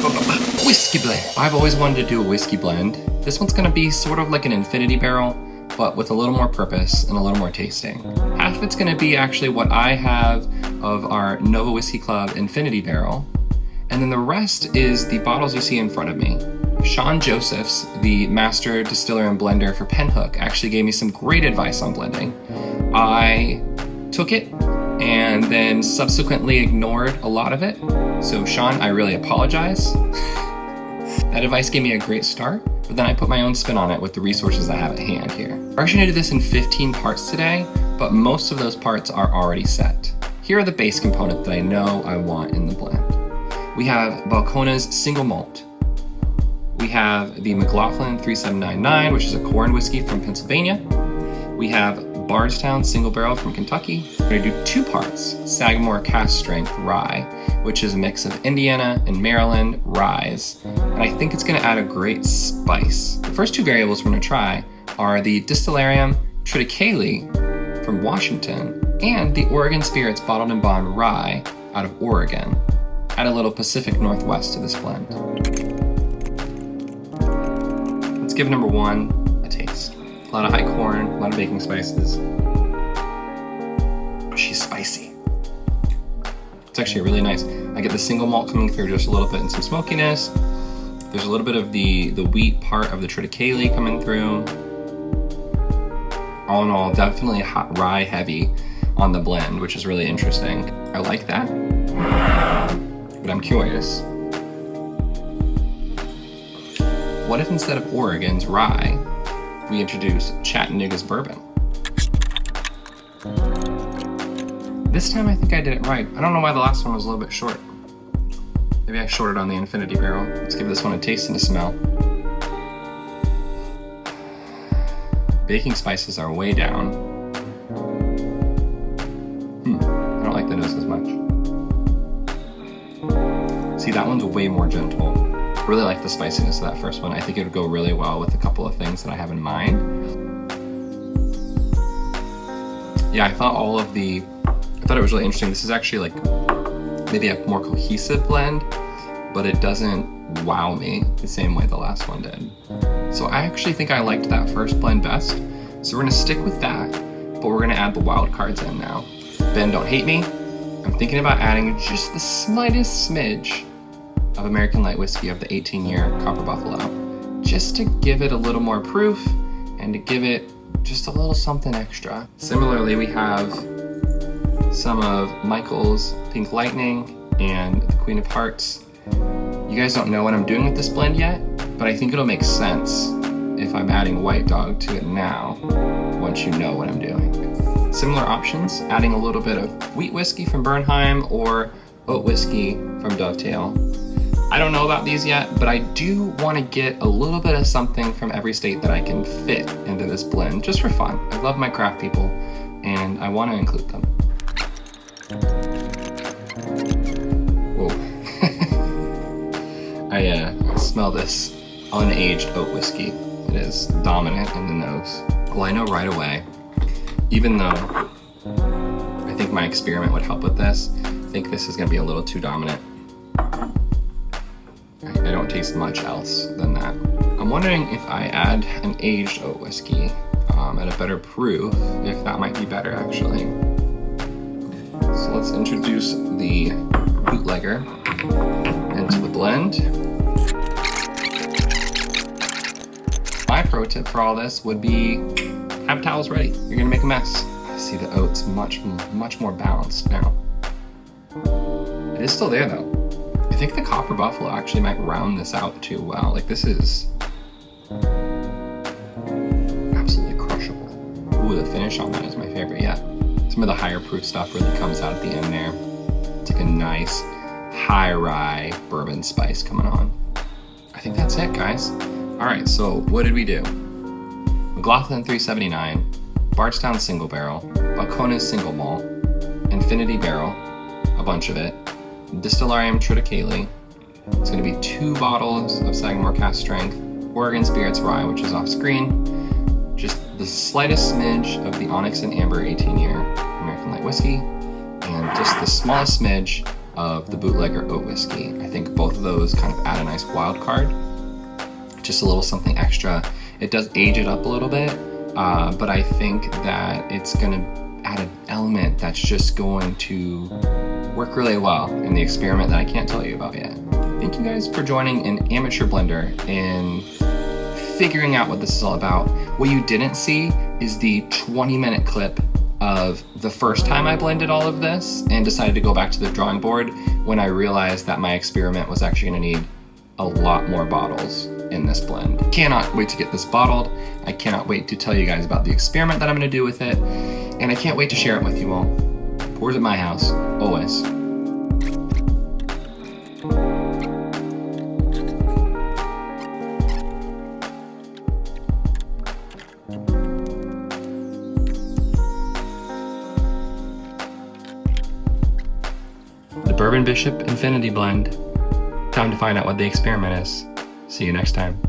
Whiskey blend. I've always wanted to do a whiskey blend. This one's gonna be sort of like an infinity barrel, but with a little more purpose and a little more tasting. Half of it's gonna be actually what I have of our Nova Whiskey Club Infinity Barrel, and then the rest is the bottles you see in front of me. Sean Josephs, the master distiller and blender for Penhook, actually gave me some great advice on blending. I took it and then subsequently ignored a lot of it. So Sean, I really apologize. That advice gave me a great start, but then I put my own spin on it with the resources I have at hand here. We're actually gonna do this in 15 parts today, but most of those parts are already set. Here are the base components that I know I want in the blend. We have Balcones single malt. We have the McLaughlin 3799, which is a corn whiskey from Pennsylvania. We have Bardstown single barrel from Kentucky. We're gonna do 2 parts, Sagamore Cask Strength Rye, which is a mix of Indiana and Maryland ryes. And I think it's gonna add a great spice. The first 2 variables we're gonna try are the Distillarium Triticale from Washington and the Oregon Spirits Bottled and Bond Rye out of Oregon. Add a little Pacific Northwest to this blend. Let's give number 1 a taste. A lot of high corn, a lot of baking spices. She's spicy. It's actually really nice. I get the single malt coming through just a little bit and some smokiness. There's a little bit of the wheat part of the Triticale coming through. All in all, definitely hot rye heavy on the blend, which is really interesting. I like that, but I'm curious. What if instead of Oregon's rye, we introduce Chattanooga's bourbon? This time I think I did it right. I don't know why the last one was a little bit short. Maybe I shorted on the infinity barrel. Let's give this one a taste and a smell. Baking spices are way down. I don't like the nose as much. See, that one's way more gentle. I really like the spiciness of that first one. I think it would go really well with a couple of things that I have in mind. Yeah, I thought it was really interesting. This is actually like maybe a more cohesive blend, but it doesn't wow me the same way the last one did. So I actually think I liked that first blend best. So we're gonna stick with that, but we're gonna add the wild cards in now. Ben, don't hate me. I'm thinking about adding just the slightest smidge of American light whiskey of the 18-year Copper Buffalo, just to give it a little more proof and to give it just a little something extra. Similarly, we have some of Michael's Pink Lightning and the Queen of Hearts. You guys don't know what I'm doing with this blend yet, but I think it'll make sense if I'm adding White Dog to it now, once you know what I'm doing. Similar options, adding a little bit of wheat whiskey from Bernheim or oat whiskey from Dovetail. I don't know about these yet, but I do want to get a little bit of something from every state that I can fit into this blend, just for fun. I love my craft people, and I want to include them. Whoa. I smell this unaged oat whiskey. It is dominant in the nose. Well, I know right away, even though I think my experiment would help with this, I think this is going to be a little too dominant. I don't taste much else than that. I'm wondering if I add an aged oat whiskey at a better proof, if that might be better actually. So let's introduce the bootlegger into the blend. My pro tip for all this would be have towels ready. You're gonna make a mess. I see the oats much more balanced now. It is still there though. I think the Copper Buffalo actually might round this out too well. Like, this is absolutely crushable. Ooh, the finish on that is my favorite yet. Some of the higher proof stuff really comes out at the end there. It's like a nice high rye bourbon spice coming on. I think that's it, guys. All right, so what did we do? McLaughlin 379, Bardstown single barrel, Balcones single malt, Infinity barrel, a bunch of it, Distillarium Triticale. It's going to be 2 bottles of Sagamore Cask Strength, Oregon Spirits Rye, which is off screen, just the slightest smidge of the Onyx and Amber 18-year American light whiskey, and just the smallest smidge of the bootlegger oat whiskey. I think both of those kind of add a nice wild card, just a little something extra. It does age it up a little bit, but I think that it's gonna add an element that's just going to work really well in the experiment that I can't tell you about yet. Thank you guys for joining an amateur blender in figuring out what this is all about. What you didn't see is the 20-minute clip of the first time I blended all of this and decided to go back to the drawing board when I realized that my experiment was actually gonna need a lot more bottles in this blend. Cannot wait to get this bottled. I cannot wait to tell you guys about the experiment that I'm gonna do with it, and I can't wait to share it with you all. Pours at my house, always. The Bourbon Bishop Infinity Blend. Time to find out what the experiment is. See you next time.